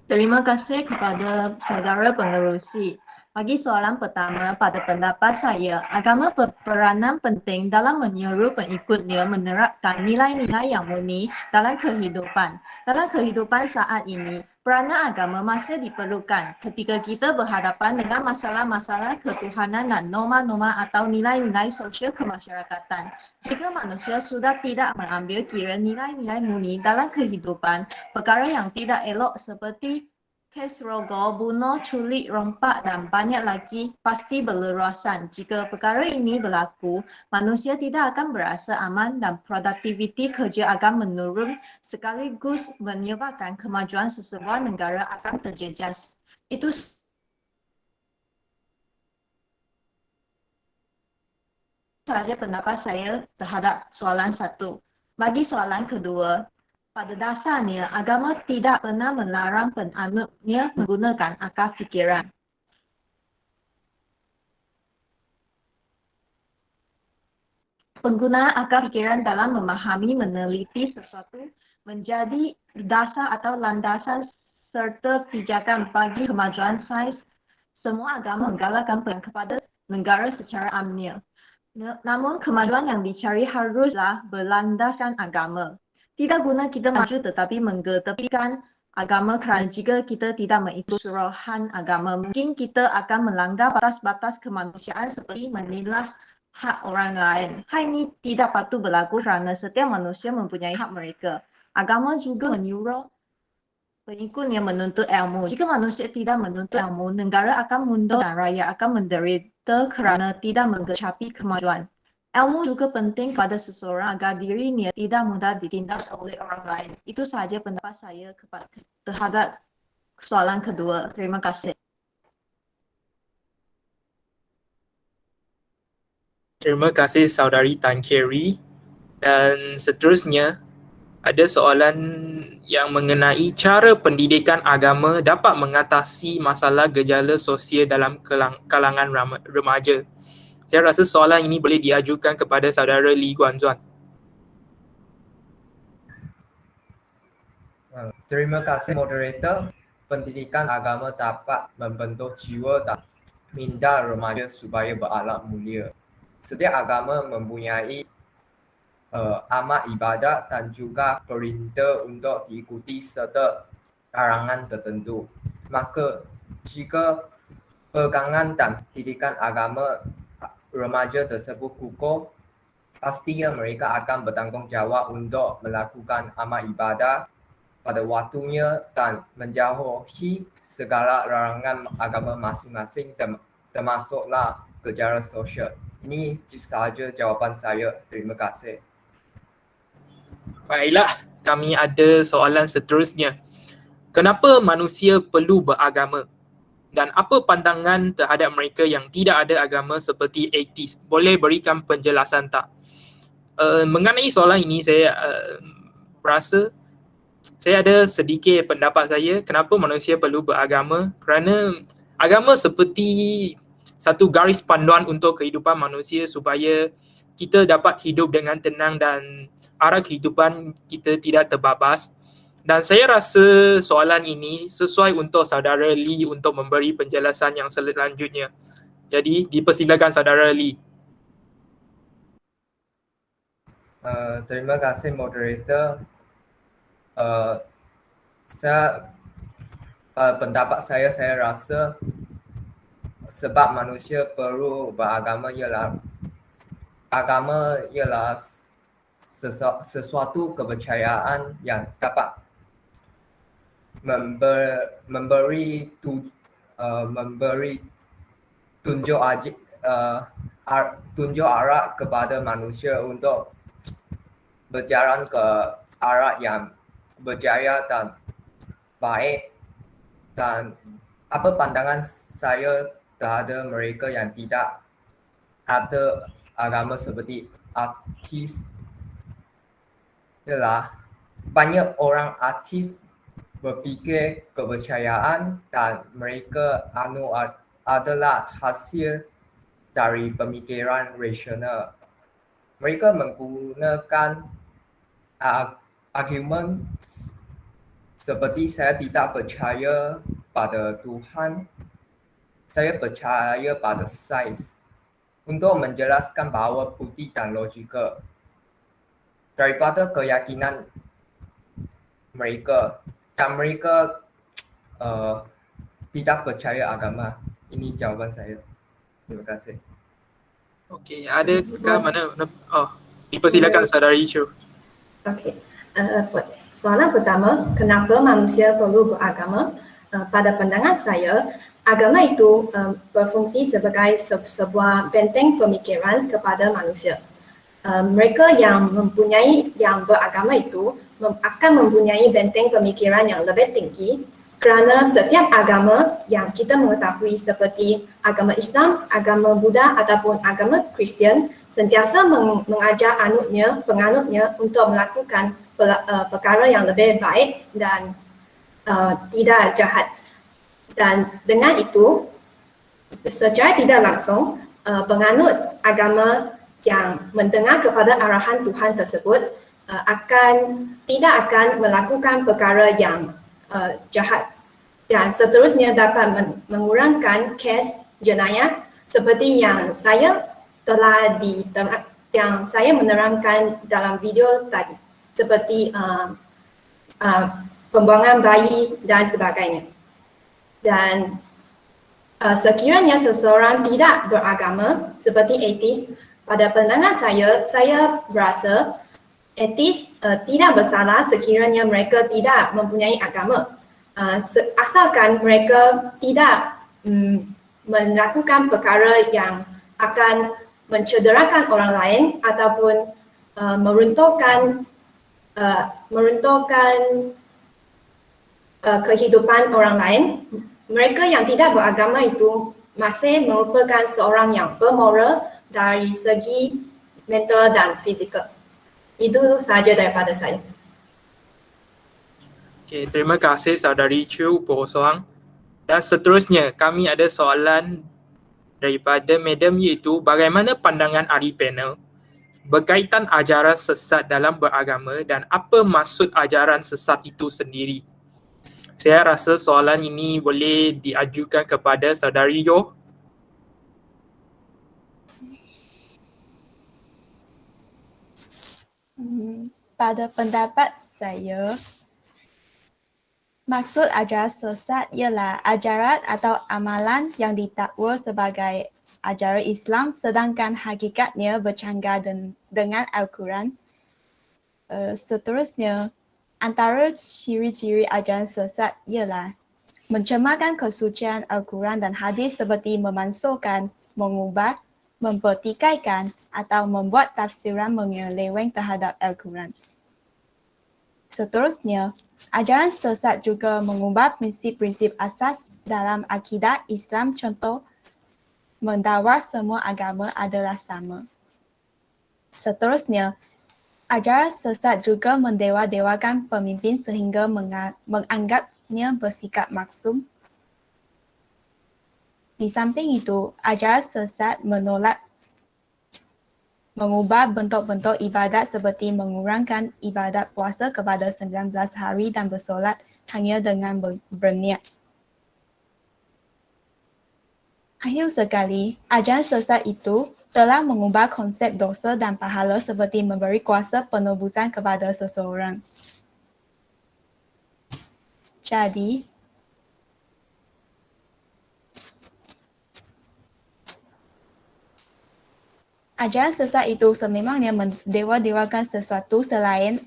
Terima kasih kepada saudara pengerusi. Bagi soalan pertama, pada pendapat saya, agama berperanan penting dalam menyuruh pengikutnya menerapkan nilai-nilai yang murni dalam kehidupan. Dalam kehidupan saat ini, peranan agama masih diperlukan ketika kita berhadapan dengan masalah-masalah ketuhanan dan norma-norma atau nilai-nilai sosial kemasyarakatan. Jika manusia sudah tidak mengambil kira nilai-nilai murni dalam kehidupan, perkara yang tidak elok seperti kes rogol, bunuh, culik, rompak dan banyak lagi pasti berleluasan. Jika perkara ini berlaku, manusia tidak akan berasa aman dan produktiviti kerja akan menurun sekaligus menyebabkan kemajuan sesebuah negara akan terjejas. Itu sahaja pendapat saya terhadap soalan 1. Bagi soalan kedua, pada dasarnya, agama tidak pernah melarang penganutnya menggunakan akal fikiran. Penggunaan akal fikiran dalam memahami, meneliti sesuatu menjadi dasar atau landasan serta pijakan bagi kemajuan sains. Semua agama menggalakkan peran kepada negara secara amnya. Namun, kemajuan yang dicari haruslah berlandaskan agama. Tidak guna kita maju tetapi mengetepikan agama kerana jika kita tidak mengikut suruhan agama, mungkin kita akan melanggar batas-batas kemanusiaan seperti menindas hak orang lain. Hal ini tidak patut berlaku kerana setiap manusia mempunyai hak mereka. Agama juga menyuruh pengikutnya menuntut ilmu. Jika manusia tidak menuntut ilmu, negara akan mundur dan rakyat akan menderita kerana tidak mengecapi kemajuan. Ilmu juga penting kepada seseorang agar dirinya tidak mudah ditindas oleh orang lain. Itu sahaja pendapat saya terhadap soalan kedua. Terima kasih. Terima kasih saudari Tan Kerry. Dan seterusnya, ada soalan yang mengenai cara pendidikan agama dapat mengatasi masalah gejala sosial dalam kalangan remaja. Saya rasa soalan ini boleh diajukan kepada saudara Lee Guan Zuan. Terima kasih moderator. Pendidikan agama dapat membentuk jiwa dan minda remaja supaya berakhlak mulia. Setiap agama mempunyai amat ibadat dan juga perintah untuk diikuti serta larangan tertentu. Maka jika pegangan dan didikan agama remaja tersebut kukuh, pastinya mereka akan bertanggungjawab untuk melakukan amal ibadah pada waktunya dan menjauhi segala larangan agama masing-masing termasuklah gejala sosial. Ini sahaja jawapan saya. Terima kasih. Baiklah, kami ada soalan seterusnya. Kenapa manusia perlu beragama? Dan apa pandangan terhadap mereka yang tidak ada agama seperti atheist? Boleh berikan penjelasan tak? Mengenai soalan ini, saya rasa saya ada sedikit pendapat saya kenapa manusia perlu beragama. Kerana agama seperti satu garis panduan untuk kehidupan manusia supaya kita dapat hidup dengan tenang dan arah kehidupan kita tidak terbabas. Dan saya rasa soalan ini sesuai untuk saudara Lee untuk memberi penjelasan yang selanjutnya. Jadi dipersilakan saudara Lee. Terima kasih moderator. Pendapat saya rasa sebab manusia perlu beragama ialah sesuatu kepercayaan yang dapat memberi tunjuk arah kepada manusia untuk berjalan ke arah yang berjaya dan baik. Dan apa pandangan saya terhadap mereka yang tidak ada agama seperti artis ialah banyak orang artis berfikir kepercayaan dan mereka adalah hasil dari pemikiran rasional. Mereka menggunakan argumen seperti saya tidak percaya pada Tuhan, saya percaya pada sains untuk menjelaskan bahawa bukti dan logika daripada keyakinan mereka dan mereka tidak percaya agama. Ini jawapan saya. Terima kasih. Okey, adakah dipersilakan saudara Ichu. Okey. Soalan pertama, kenapa manusia perlu beragama? Pada pandangan saya, agama itu berfungsi sebagai sebuah benteng pemikiran kepada manusia. Mereka yang beragama itu akan mempunyai benteng pemikiran yang lebih tinggi kerana setiap agama yang kita mengetahui seperti agama Islam, agama Buddha ataupun agama Kristian sentiasa mengajar penganutnya untuk melakukan perkara yang lebih baik dan tidak jahat. Dan dengan itu, secara tidak langsung, penganut agama yang mendengar kepada arahan Tuhan tersebut tidak akan melakukan perkara yang jahat dan seterusnya dapat mengurangkan kes jenayah seperti yang saya menerangkan dalam video tadi, seperti pembuangan bayi dan sebagainya. Dan sekiranya seseorang tidak beragama seperti ateis, pada pandangan saya berasa etis tidak bersalah sekiranya mereka tidak mempunyai agama. Asalkan mereka tidak melakukan perkara yang akan mencederakan orang lain ataupun meruntuhkan kehidupan orang lain. Mereka yang tidak beragama itu masih merupakan seorang yang bermoral dari segi mental dan fizikal. Itu sahaja daripada saya. Okey, terima kasih saudari Chu Bosong. Dan seterusnya kami ada soalan daripada Madam iaitu bagaimana pandangan ahli panel berkaitan ajaran sesat dalam beragama dan apa maksud ajaran sesat itu sendiri. Saya rasa soalan ini boleh diajukan kepada saudari Yo. Pada pendapat saya, maksud ajaran sesat ialah ajaran atau amalan yang didakwa sebagai ajaran Islam sedangkan hakikatnya bercanggah dengan Al-Quran. Seterusnya, antara ciri-ciri ajaran sesat ialah mencemarkan kesucian Al-Quran dan hadis seperti memansuhkan, mengubah, mempertikaikan atau membuat tafsiran menyeleweng terhadap Al-Quran. Seterusnya, ajaran sesat juga mengubah prinsip-prinsip asas dalam akidah Islam, contoh mendakwa semua agama adalah sama. Seterusnya, ajaran sesat juga mendewa-dewakan pemimpin sehingga menganggapnya bersikap maksum. Di samping itu, ajaran sesat menolak mengubah bentuk-bentuk ibadat seperti mengurangkan ibadat puasa kepada 19 hari dan bersolat hanya dengan berniat. Akhir sekali, ajaran sesat itu telah mengubah konsep dosa dan pahala seperti memberi kuasa penebusan kepada seseorang. Jadi, ajaran sesat itu sememangnya mendewa-dewakan sesuatu selain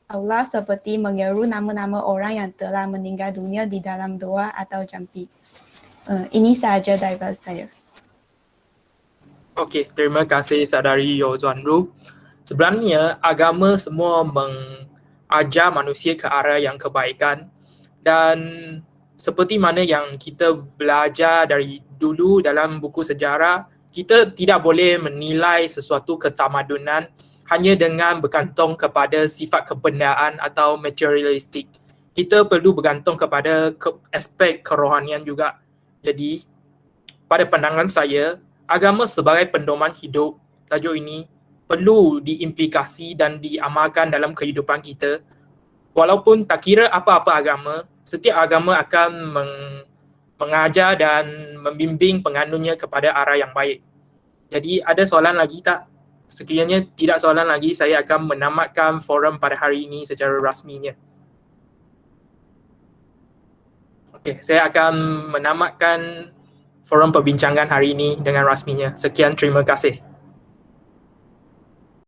Allah seperti menyeru nama-nama orang yang telah meninggal dunia di dalam doa atau jampi. Ini sahaja daripada saya. Okey, terima kasih Saudari Yo Zuan Ru. Sebenarnya agama semua mengajar manusia ke arah yang kebaikan, dan seperti mana yang kita belajar dari dulu dalam buku sejarah, kita tidak boleh menilai sesuatu ketamadunan hanya dengan bergantung kepada sifat kebendaan atau materialistik. Kita perlu bergantung kepada aspek kerohanian juga. Jadi, pada pandangan saya, agama sebagai pedoman hidup, tajuk ini perlu diimplikasi dan diamalkan dalam kehidupan kita. Walaupun tak kira apa-apa agama, setiap agama akan mengajar dan membimbing penganutnya kepada arah yang baik. Jadi ada soalan lagi tak? Sekiranya tidak soalan lagi, saya akan menamatkan forum pada hari ini secara rasminya. Okey, saya akan menamatkan forum perbincangan hari ini dengan rasminya. Sekian, terima kasih.